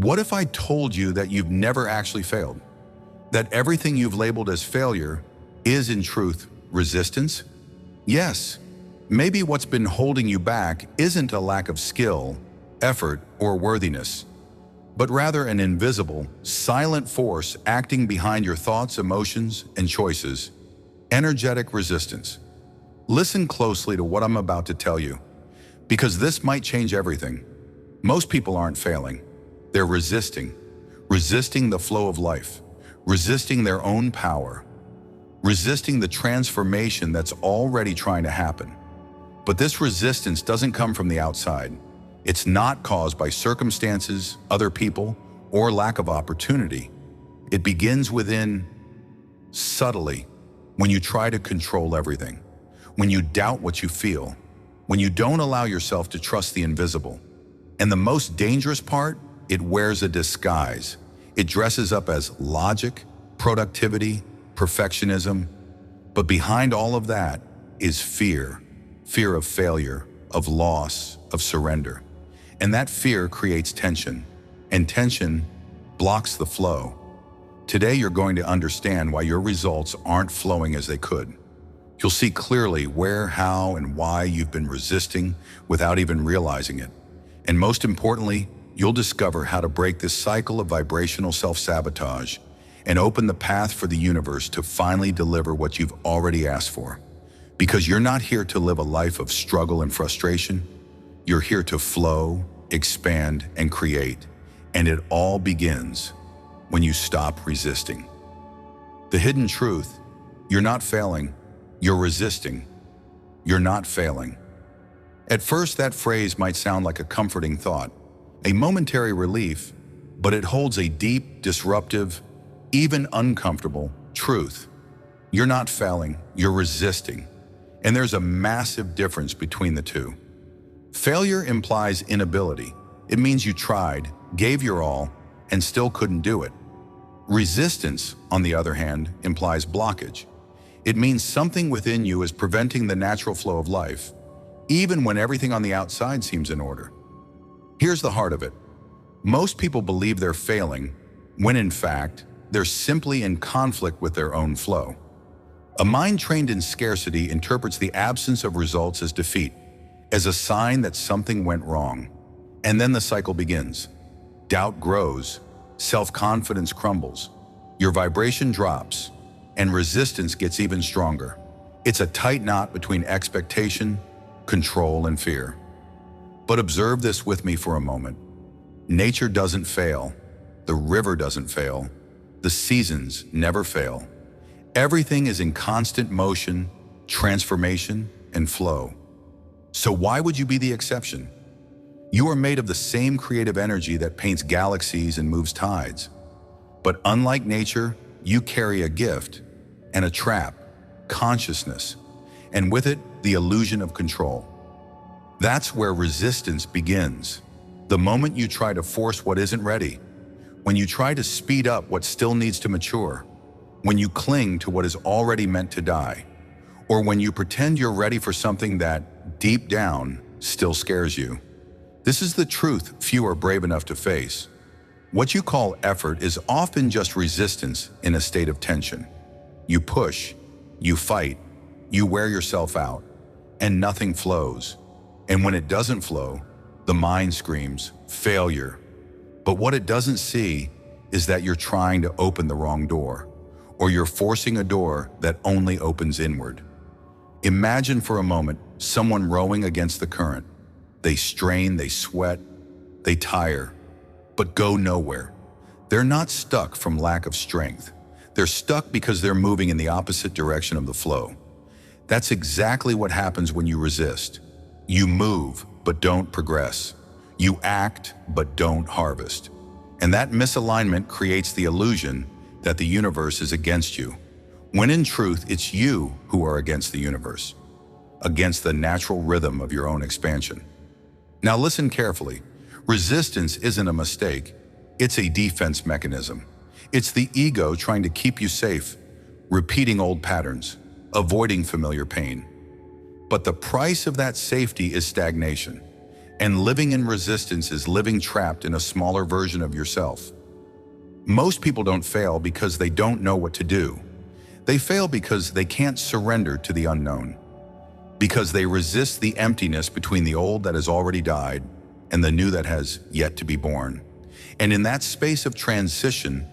What if I told you that you've never actually failed? That everything you've labeled as failure is in truth resistance? Yes, maybe what's been holding you back isn't a lack of skill, effort, or worthiness, but rather an invisible, silent force acting behind your thoughts, emotions, and choices. Energetic resistance. Listen closely to what I'm about to tell you, because this might change everything. Most people aren't failing. They're resisting the flow of life, resisting their own power, resisting the transformation that's already trying to happen. But this resistance doesn't come from the outside. It's not caused by circumstances, other people, or lack of opportunity. It begins within, subtly, when you try to control everything, when you doubt what you feel, when you don't allow yourself to trust the invisible. And the most dangerous part, it wears a disguise. It dresses up as logic, productivity, perfectionism. But behind all of that is fear. Fear of failure, of loss, of surrender. And that fear creates tension, and tension blocks the flow. Today you're going to understand why your results aren't flowing as they could. You'll see clearly where, how, and why you've been resisting without even realizing it. And most importantly, you'll discover how to break this cycle of vibrational self-sabotage and open the path for the universe to finally deliver what you've already asked for. Because you're not here to live a life of struggle and frustration. You're here to flow, expand, and create. And it all begins when you stop resisting. The hidden truth, you're not failing, you're resisting. You're not failing. At first, that phrase might sound like a comforting thought, a momentary relief, but it holds a deep, disruptive, even uncomfortable truth. You're not failing, you're resisting. And there's a massive difference between the two. Failure implies inability. It means you tried, gave your all, and still couldn't do it. Resistance, on the other hand, implies blockage. It means something within you is preventing the natural flow of life, even when everything on the outside seems in order. Here's the heart of it. Most people believe they're failing, when in fact, they're simply in conflict with their own flow. A mind trained in scarcity interprets the absence of results as defeat, as a sign that something went wrong. And then the cycle begins. Doubt grows, self-confidence crumbles, your vibration drops, and resistance gets even stronger. It's a tight knot between expectation, control, and fear. But observe this with me for a moment. Nature doesn't fail. The river doesn't fail. The seasons never fail. Everything is in constant motion, transformation, and flow. So why would you be the exception? You are made of the same creative energy that paints galaxies and moves tides. But unlike nature, you carry a gift and a trap, consciousness, and with it, the illusion of control. That's where resistance begins. The moment you try to force what isn't ready, when you try to speed up what still needs to mature, when you cling to what is already meant to die, or when you pretend you're ready for something that, deep down, still scares you. This is the truth few are brave enough to face. What you call effort is often just resistance in a state of tension. You push, you fight, you wear yourself out, and nothing flows. And when it doesn't flow, the mind screams, failure. But what it doesn't see is that you're trying to open the wrong door, or you're forcing a door that only opens inward. Imagine for a moment someone rowing against the current. They strain, they sweat, they tire, but go nowhere. They're not stuck from lack of strength. They're stuck because they're moving in the opposite direction of the flow. That's exactly what happens when you resist. You move, but don't progress. You act, but don't harvest. And that misalignment creates the illusion that the universe is against you, when in truth, it's you who are against the universe, against the natural rhythm of your own expansion. Now listen carefully. Resistance isn't a mistake. It's a defense mechanism. It's the ego trying to keep you safe, repeating old patterns, avoiding familiar pain. But the price of that safety is stagnation. And living in resistance is living trapped in a smaller version of yourself. Most people don't fail because they don't know what to do. They fail because they can't surrender to the unknown, because they resist the emptiness between the old that has already died and the new that has yet to be born. And in that space of transition,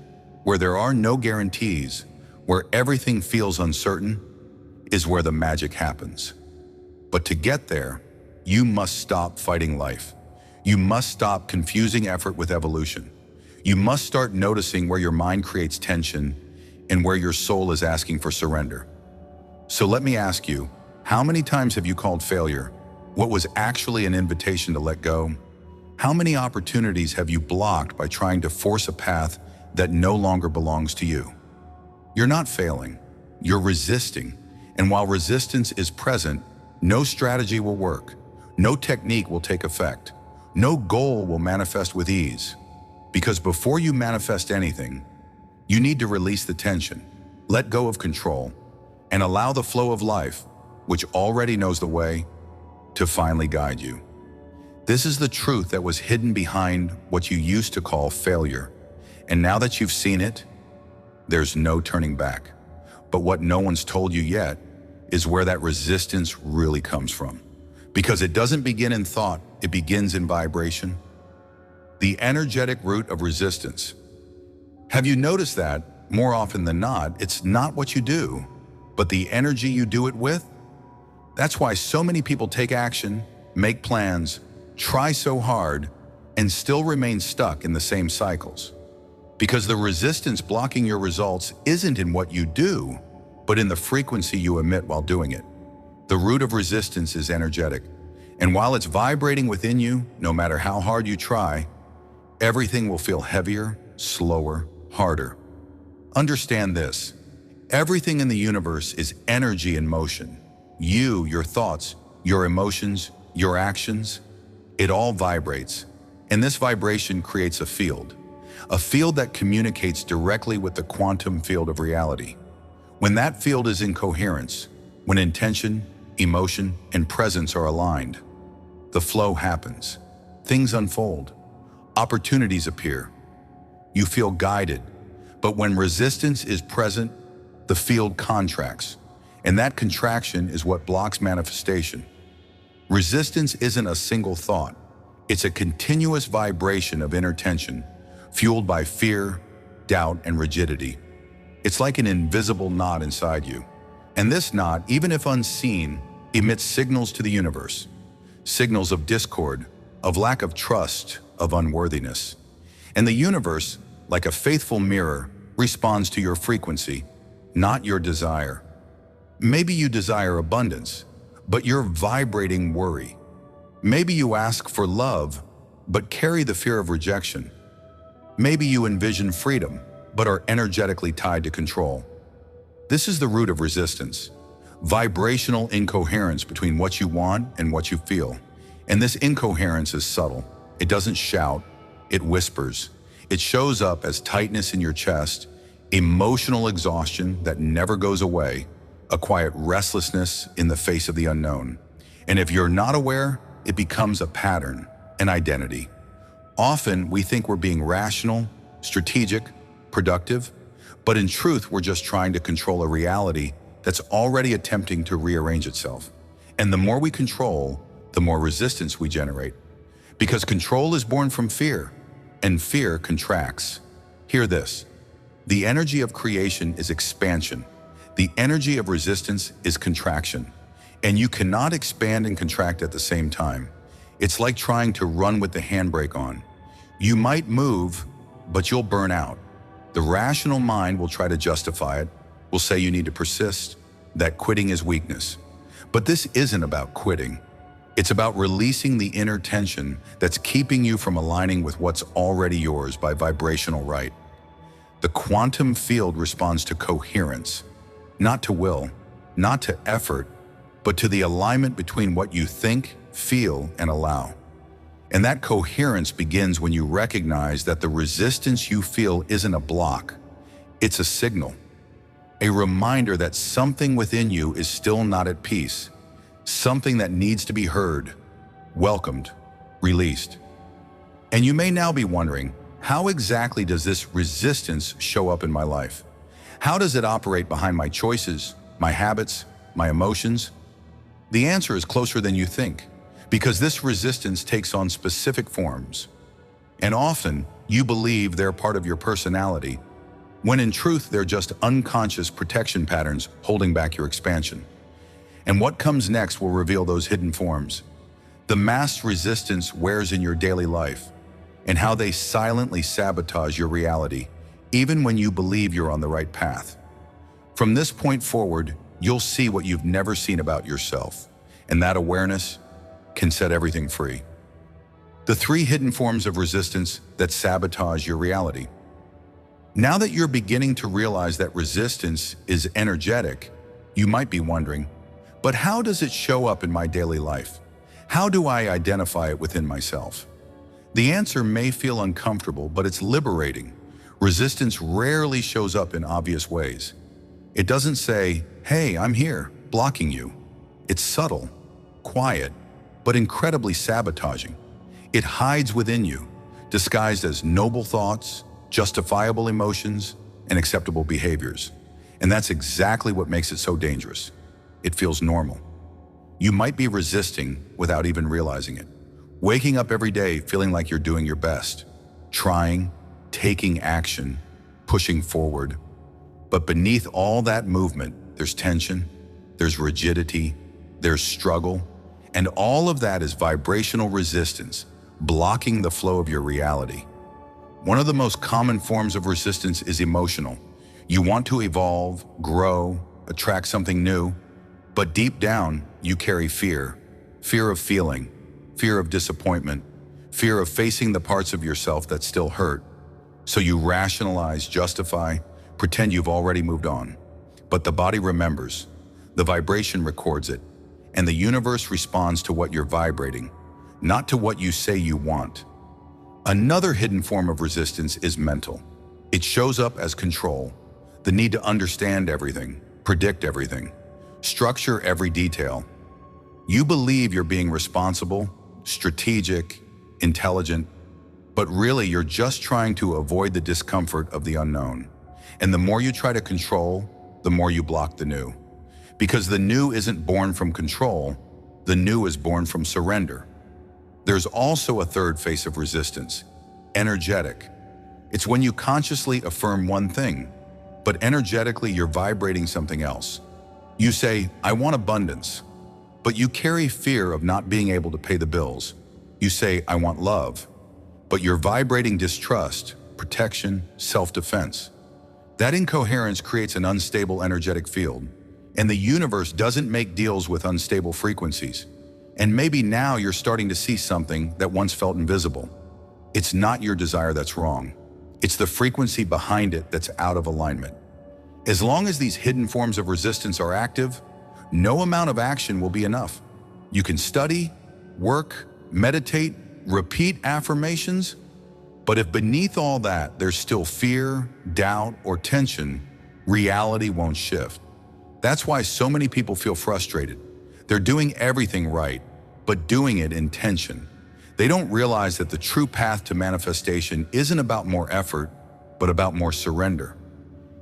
where there are no guarantees, where everything feels uncertain, is where the magic happens. But to get there, you must stop fighting life. You must stop confusing effort with evolution. You must start noticing where your mind creates tension and where your soul is asking for surrender. So let me ask you, how many times have you called failure what was actually an invitation to let go? How many opportunities have you blocked by trying to force a path that no longer belongs to you? You're not failing, you're resisting. And while resistance is present, no strategy will work, no technique will take effect, no goal will manifest with ease. Because before you manifest anything, you need to release the tension, let go of control, and allow the flow of life, which already knows the way, to finally guide you. This is the truth that was hidden behind what you used to call failure. And now that you've seen it, there's no turning back. But what no one's told you yet is where that resistance really comes from. Because it doesn't begin in thought, it begins in vibration. The energetic root of resistance. Have you noticed that, more often than not, it's not what you do, but the energy you do it with? That's why so many people take action, make plans, try so hard, and still remain stuck in the same cycles. Because the resistance blocking your results isn't in what you do, but in the frequency you emit while doing it. The root of resistance is energetic, and while it's vibrating within you, no matter how hard you try, everything will feel heavier, slower, harder. Understand this: everything in the universe is energy in motion. You, your thoughts, your emotions, your actions, it all vibrates. And this vibration creates a field that communicates directly with the quantum field of reality. When that field is in coherence, when intention, emotion, and presence are aligned, the flow happens. Things unfold. Opportunities appear. You feel guided. But when resistance is present, the field contracts. And that contraction is what blocks manifestation. Resistance isn't a single thought. It's a continuous vibration of inner tension, fueled by fear, doubt, and rigidity. It's like an invisible knot inside you. And this knot, even if unseen, emits signals to the universe. Signals of discord, of lack of trust, of unworthiness. And the universe, like a faithful mirror, responds to your frequency, not your desire. Maybe you desire abundance, but you're vibrating worry. Maybe you ask for love, but carry the fear of rejection. Maybe you envision freedom, but are energetically tied to control. This is the root of resistance: vibrational incoherence between what you want and what you feel. And this incoherence is subtle. It doesn't shout, it whispers. It shows up as tightness in your chest, emotional exhaustion that never goes away, a quiet restlessness in the face of the unknown. And if you're not aware, it becomes a pattern, an identity. Often we think we're being rational, strategic, productive, but in truth, we're just trying to control a reality that's already attempting to rearrange itself. And the more we control, the more resistance we generate. Because control is born from fear, and fear contracts. Hear this: the energy of creation is expansion. The energy of resistance is contraction. And you cannot expand and contract at the same time. It's like trying to run with the handbrake on. You might move, but you'll burn out. The rational mind will try to justify it, will say you need to persist, that quitting is weakness. But this isn't about quitting. It's about releasing the inner tension that's keeping you from aligning with what's already yours by vibrational right. The quantum field responds to coherence, not to will, not to effort, but to the alignment between what you think, feel, and allow. And that coherence begins when you recognize that the resistance you feel isn't a block, it's a signal. A reminder that something within you is still not at peace, something that needs to be heard, welcomed, released. And you may now be wondering, how exactly does this resistance show up in my life? How does it operate behind my choices, my habits, my emotions? The answer is closer than you think, because this resistance takes on specific forms. And often, you believe they're part of your personality, when in truth they're just unconscious protection patterns holding back your expansion. And what comes next will reveal those hidden forms. The masked resistance wears in your daily life, and how they silently sabotage your reality, even when you believe you're on the right path. From this point forward, you'll see what you've never seen about yourself, and that awareness can set everything free. The 3 hidden forms of resistance that sabotage your reality. Now that you're beginning to realize that resistance is energetic, you might be wondering, but how does it show up in my daily life? How do I identify it within myself? The answer may feel uncomfortable, but it's liberating. Resistance rarely shows up in obvious ways. It doesn't say, "Hey, I'm here," blocking you. It's subtle, quiet, but incredibly sabotaging. It hides within you, disguised as noble thoughts, justifiable emotions, and acceptable behaviors. And that's exactly what makes it so dangerous. It feels normal. You might be resisting without even realizing it. Waking up every day feeling like you're doing your best, trying, taking action, pushing forward. But beneath all that movement, there's tension, there's rigidity, there's struggle, and all of that is vibrational resistance, blocking the flow of your reality. One of the most common forms of resistance is emotional. You want to evolve, grow, attract something new, but deep down, you carry fear. Fear of failing, fear of disappointment, fear of facing the parts of yourself that still hurt. So you rationalize, justify, pretend you've already moved on. But the body remembers, the vibration records it, and the universe responds to what you're vibrating, not to what you say you want. Another hidden form of resistance is mental. It shows up as control, the need to understand everything, predict everything, structure every detail. You believe you're being responsible, strategic, intelligent, but really you're just trying to avoid the discomfort of the unknown. And the more you try to control, the more you block the new. Because the new isn't born from control, the new is born from surrender. There's also a third face of resistance, energetic. It's when you consciously affirm one thing, but energetically you're vibrating something else. You say, "I want abundance," but you carry fear of not being able to pay the bills. You say, "I want love," but you're vibrating distrust, protection, self-defense. That incoherence creates an unstable energetic field, and the universe doesn't make deals with unstable frequencies. And maybe now you're starting to see something that once felt invisible. It's not your desire that's wrong. It's the frequency behind it that's out of alignment. As long as these hidden forms of resistance are active, no amount of action will be enough. You can study, work, meditate, repeat affirmations, but if beneath all that there's still fear, doubt, or tension, reality won't shift. That's why so many people feel frustrated. They're doing everything right, but doing it in tension. They don't realize that the true path to manifestation isn't about more effort, but about more surrender.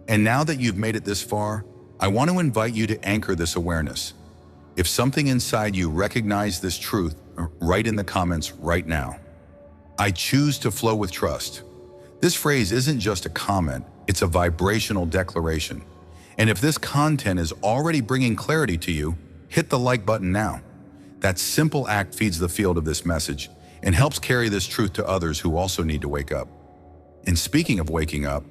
And now that you've made it this far, I want to invite you to anchor this awareness. If something inside you recognizes this truth, write in the comments right now. I choose to flow with trust. This phrase isn't just a comment, it's a vibrational declaration. And if this content is already bringing clarity to you, hit the like button now. That simple act feeds the field of this message and helps carry this truth to others who also need to wake up. And speaking of waking up,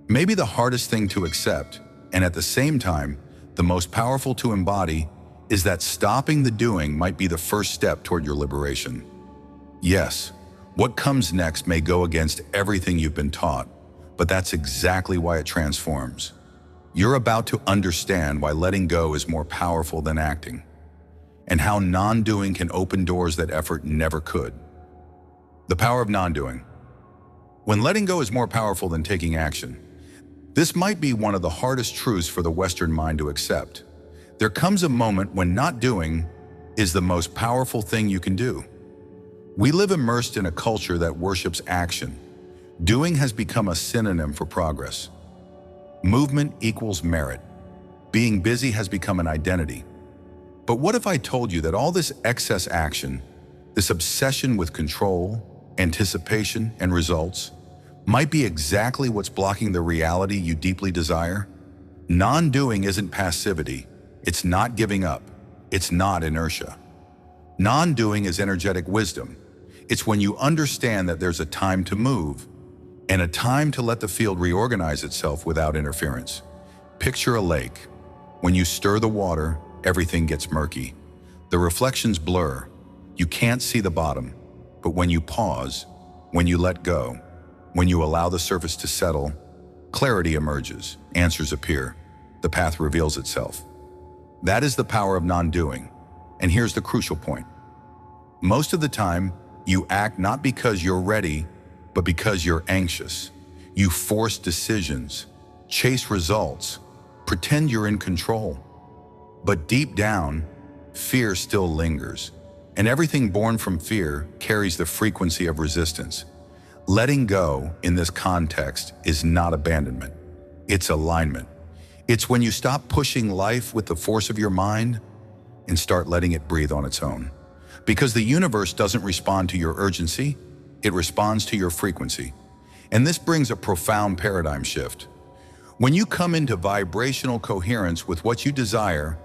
maybe the hardest thing to accept, and at the same time, the most powerful to embody, is that stopping the doing might be the first step toward your liberation. Yes, what comes next may go against everything you've been taught, but that's exactly why it transforms. You're about to understand why letting go is more powerful than acting, and how non-doing can open doors that effort never could. The power of non-doing. When letting go is more powerful than taking action, this might be one of the hardest truths for the Western mind to accept. There comes a moment when not doing is the most powerful thing you can do. We live immersed in a culture that worships action. Doing has become a synonym for progress. Movement equals merit. Being busy has become an identity. But what if I told you that all this excess action, this obsession with control, anticipation, and results, might be exactly what's blocking the reality you deeply desire? Non-doing isn't passivity. It's not giving up. It's not inertia. Non-doing is energetic wisdom. It's when you understand that there's a time to move and a time to let the field reorganize itself without interference. Picture a lake. When you stir the water, everything gets murky. The reflections blur. You can't see the bottom. But when you pause, when you let go, when you allow the surface to settle, clarity emerges, answers appear, the path reveals itself. That is the power of non-doing. And here's the crucial point. Most of the time, you act not because you're ready, but because you're anxious. You force decisions, chase results, pretend you're in control. But deep down, fear still lingers. And everything born from fear carries the frequency of resistance. Letting go in this context is not abandonment. It's alignment. It's when you stop pushing life with the force of your mind and start letting it breathe on its own. Because the universe doesn't respond to your urgency, it responds to your frequency. And this brings a profound paradigm shift. When you come into vibrational coherence with what you desire,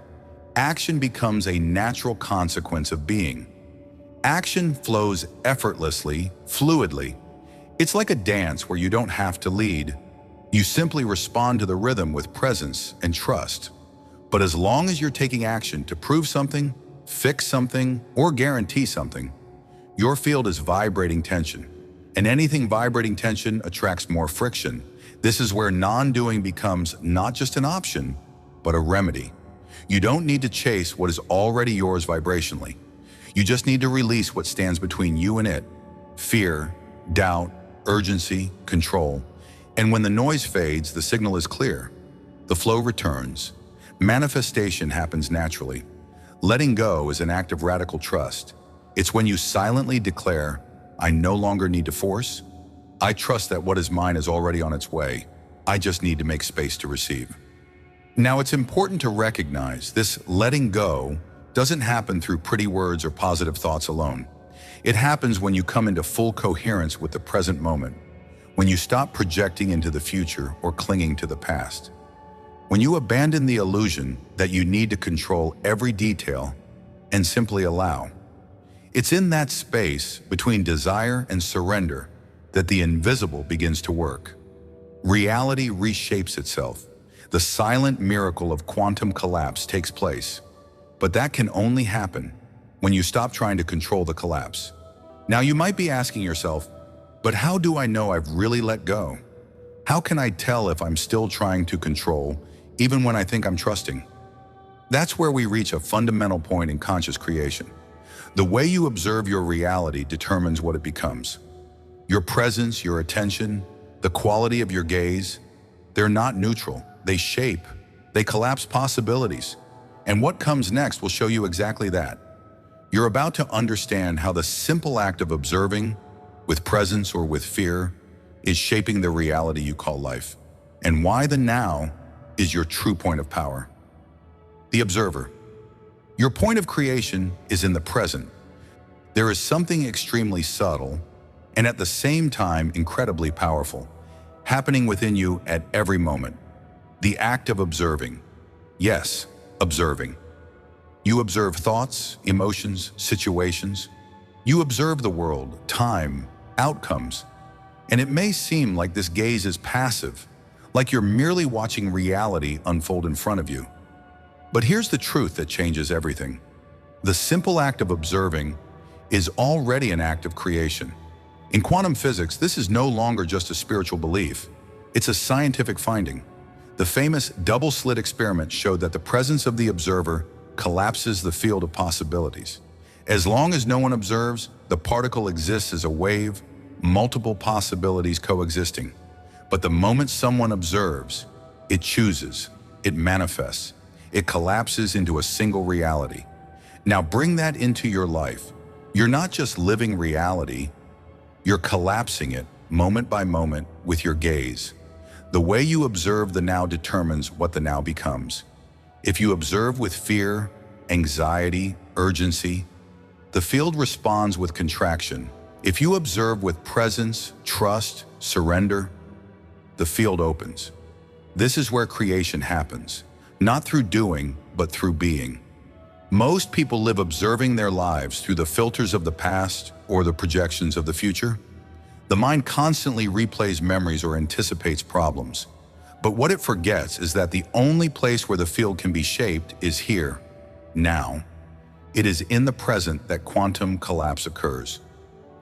action becomes a natural consequence of being. Action flows effortlessly, fluidly. It's like a dance where you don't have to lead. You simply respond to the rhythm with presence and trust. But as long as you're taking action to prove something, fix something, or guarantee something, your field is vibrating tension. And anything vibrating tension attracts more friction. This is where non-doing becomes not just an option, but a remedy. You don't need to chase what is already yours vibrationally. You just need to release what stands between you and it. Fear, doubt, urgency, control. And when the noise fades, the signal is clear. The flow returns. Manifestation happens naturally. Letting go is an act of radical trust. It's when you silently declare, I no longer need to force. I trust that what is mine is already on its way. I just need to make space to receive. Now, it's important to recognize this letting go doesn't happen through pretty words or positive thoughts alone. It happens when you come into full coherence with the present moment, when you stop projecting into the future or clinging to the past. When you abandon the illusion that you need to control every detail and simply allow. It's in that space between desire and surrender that the invisible begins to work. Reality reshapes itself. The silent miracle of quantum collapse takes place. But that can only happen when you stop trying to control the collapse. Now you might be asking yourself, but how do I know I've really let go? How can I tell if I'm still trying to control, even when I think I'm trusting? That's where we reach a fundamental point in conscious creation. The way you observe your reality determines what it becomes. Your presence, your attention, the quality of your gaze, they're not neutral. They shape, they collapse possibilities. And what comes next will show you exactly that. You're about to understand how the simple act of observing, with presence or with fear, is shaping the reality you call life, and why the now is your true point of power. The observer. Your point of creation is in the present. There is something extremely subtle, and at the same time incredibly powerful, happening within you at every moment. The act of observing. Yes, observing. You observe thoughts, emotions, situations. You observe the world, time, outcomes. And it may seem like this gaze is passive, like you're merely watching reality unfold in front of you. But here's the truth that changes everything. The simple act of observing is already an act of creation. In quantum physics, this is no longer just a spiritual belief. It's a scientific finding. The famous double-slit experiment showed that the presence of the observer collapses the field of possibilities. As long as no one observes, the particle exists as a wave, multiple possibilities coexisting. But the moment someone observes, it chooses, it manifests, it collapses into a single reality. Now bring that into your life. You're not just living reality, you're collapsing it moment by moment with your gaze. The way you observe the now determines what the now becomes. If you observe with fear, anxiety, urgency, the field responds with contraction. If you observe with presence, trust, surrender, the field opens. This is where creation happens, not through doing, but through being. Most people live observing their lives through the filters of the past or the projections of the future. The mind constantly replays memories or anticipates problems. But what it forgets is that the only place where the field can be shaped is here, now. It is in the present that quantum collapse occurs.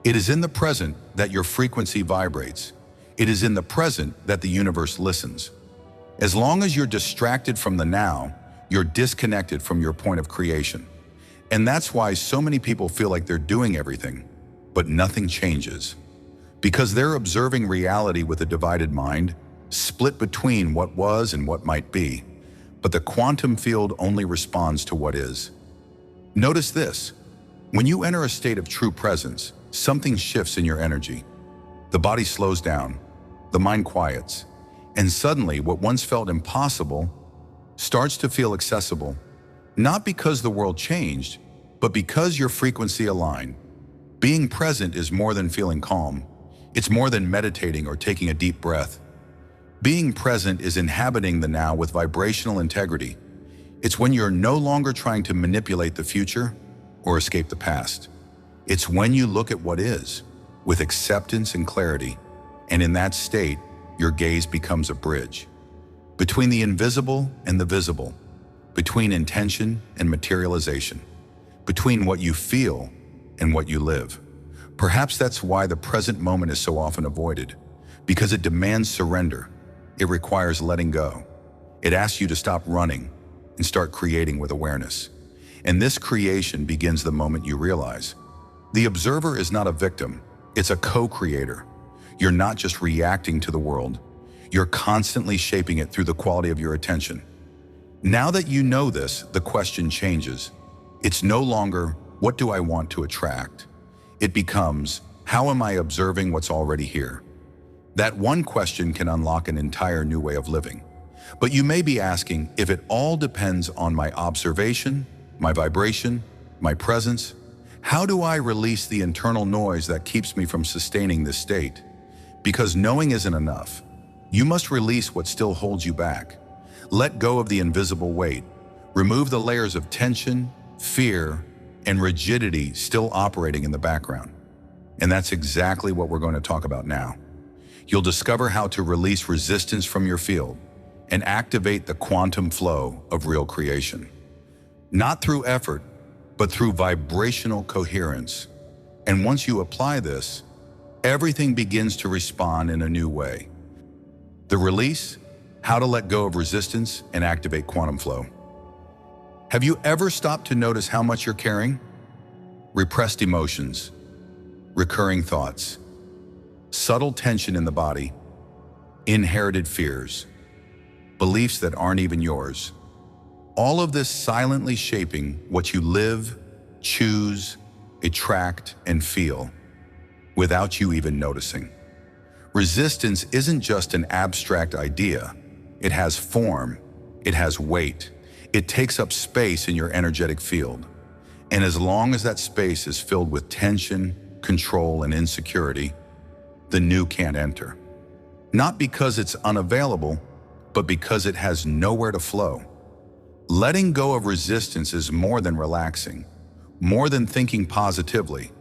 It is in the present that your frequency vibrates. It is in the present that the universe listens. As long as you're distracted from the now, you're disconnected from your point of creation. And that's why so many people feel like they're doing everything, but nothing changes. Because they're observing reality with a divided mind, split between what was and what might be. But the quantum field only responds to what is. Notice this. When you enter a state of true presence, something shifts in your energy. The body slows down, the mind quiets, and suddenly what once felt impossible starts to feel accessible, not because the world changed, but because your frequency aligned. Being present is more than feeling calm. It's more than meditating or taking a deep breath. Being present is inhabiting the now with vibrational integrity. It's when you're no longer trying to manipulate the future or escape the past. It's when you look at what is, with acceptance and clarity, and in that state, your gaze becomes a bridge. Between the invisible and the visible, between intention and materialization, between what you feel and what you live. Perhaps that's why the present moment is so often avoided, because it demands surrender. It requires letting go. It asks you to stop running and start creating with awareness. And this creation begins the moment you realize. The observer is not a victim, it's a co-creator. You're not just reacting to the world, you're constantly shaping it through the quality of your attention. Now that you know this, the question changes. It's no longer, what do I want to attract? It becomes, how am I observing what's already here? That one question can unlock an entire new way of living. But you may be asking if it all depends on my observation, my vibration, my presence. How do I release the internal noise that keeps me from sustaining this state? Because knowing isn't enough. You must release what still holds you back. Let go of the invisible weight. Remove the layers of tension, fear, and rigidity still operating in the background. And that's exactly what we're going to talk about now. You'll discover how to release resistance from your field and activate the quantum flow of real creation. Not through effort, but through vibrational coherence. And once you apply this, everything begins to respond in a new way. The release, how to let go of resistance and activate quantum flow. Have you ever stopped to notice how much you're carrying? Repressed emotions, recurring thoughts, subtle tension in the body, inherited fears, beliefs that aren't even yours. All of this silently shaping what you live, choose, attract, and feel without you even noticing. Resistance isn't just an abstract idea. It has form, it has weight, it takes up space in your energetic field. And as long as that space is filled with tension, control, and insecurity, the new can't enter. Not because it's unavailable, but because it has nowhere to flow. Letting go of resistance is more than relaxing, more than thinking positively.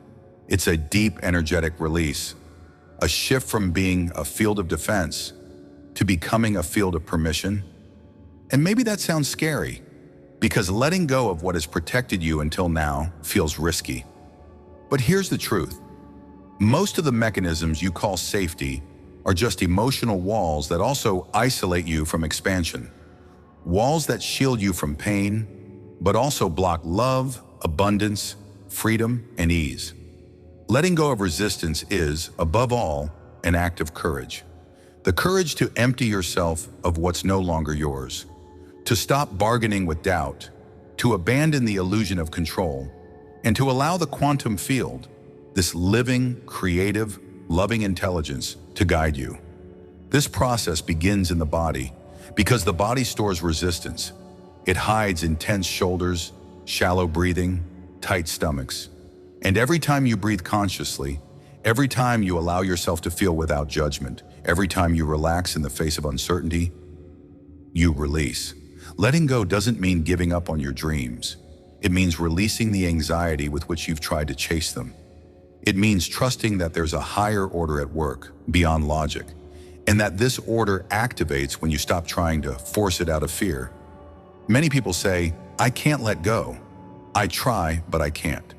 It's a deep energetic release, a shift from being a field of defense to becoming a field of permission. And maybe that sounds scary, because letting go of what has protected you until now feels risky. But here's the truth. Most of the mechanisms you call safety are just emotional walls that also isolate you from expansion. Walls that shield you from pain, but also block love, abundance, freedom, and ease. Letting go of resistance is, above all, an act of courage. The courage to empty yourself of what's no longer yours, to stop bargaining with doubt, to abandon the illusion of control, and to allow the quantum field, this living, creative, loving intelligence, to guide you. This process begins in the body because the body stores resistance. It hides in tense shoulders, shallow breathing, tight stomachs. And every time you breathe consciously, every time you allow yourself to feel without judgment, every time you relax in the face of uncertainty, you release. Letting go doesn't mean giving up on your dreams. It means releasing the anxiety with which you've tried to chase them. It means trusting that there's a higher order at work, beyond logic, and that this order activates when you stop trying to force it out of fear. Many people say, "I can't let go. I try, but I can't."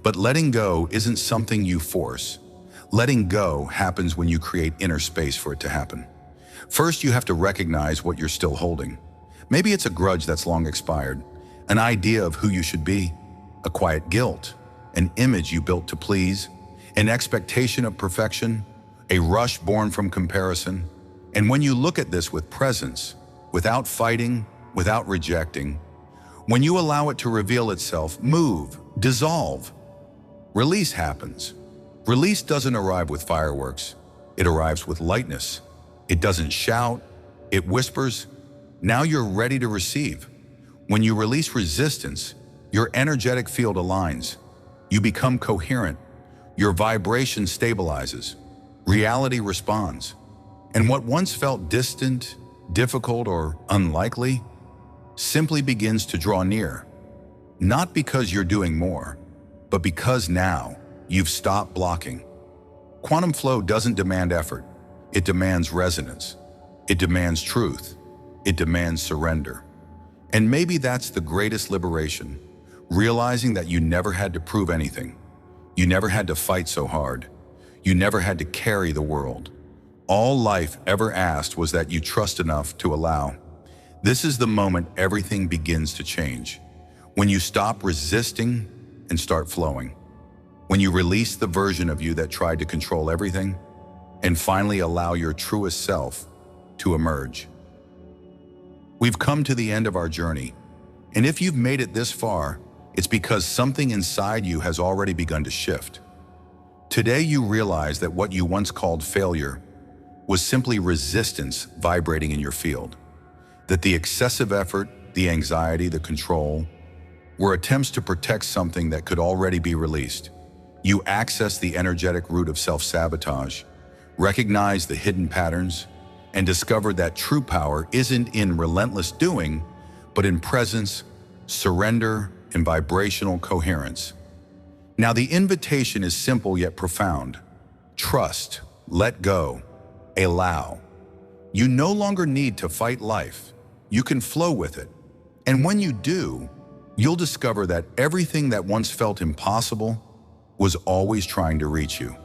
But letting go isn't something you force. Letting go happens when you create inner space for it to happen. First, you have to recognize what you're still holding. Maybe it's a grudge that's long expired, an idea of who you should be, a quiet guilt, an image you built to please, an expectation of perfection, a rush born from comparison. And when you look at this with presence, without fighting, without rejecting, when you allow it to reveal itself, move, dissolve, release happens. Release doesn't arrive with fireworks. It arrives with lightness. It doesn't shout, it whispers, "Now you're ready to receive." When you release resistance, your energetic field aligns. You become coherent. Your vibration stabilizes. Reality responds. And what once felt distant, difficult, or unlikely simply begins to draw near. Not because you're doing more, but because now you've stopped blocking. Quantum flow doesn't demand effort. It demands resonance. It demands truth. It demands surrender. And maybe that's the greatest liberation, realizing that you never had to prove anything. You never had to fight so hard. You never had to carry the world. All life ever asked was that you trust enough to allow. This is the moment everything begins to change. When you stop resisting and start flowing. When you release the version of you that tried to control everything and finally allow your truest self to emerge. We've come to the end of our journey, and if you've made it this far, it's because something inside you has already begun to shift. Today you realize that what you once called failure was simply resistance vibrating in your field. That the excessive effort, the anxiety, the control, were attempts to protect something that could already be released. You access the energetic root of self-sabotage, recognize the hidden patterns, and discover that true power isn't in relentless doing, but in presence, surrender, and vibrational coherence. Now the invitation is simple yet profound. Trust, let go, allow. You no longer need to fight life. You can flow with it. And when you do, you'll discover that everything that once felt impossible was always trying to reach you.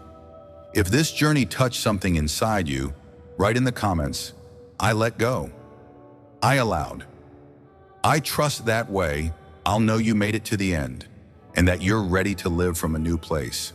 If this journey touched something inside you, write in the comments, "I let go. I allowed. I trust that way I'll know you made it to the end and that you're ready to live from a new place."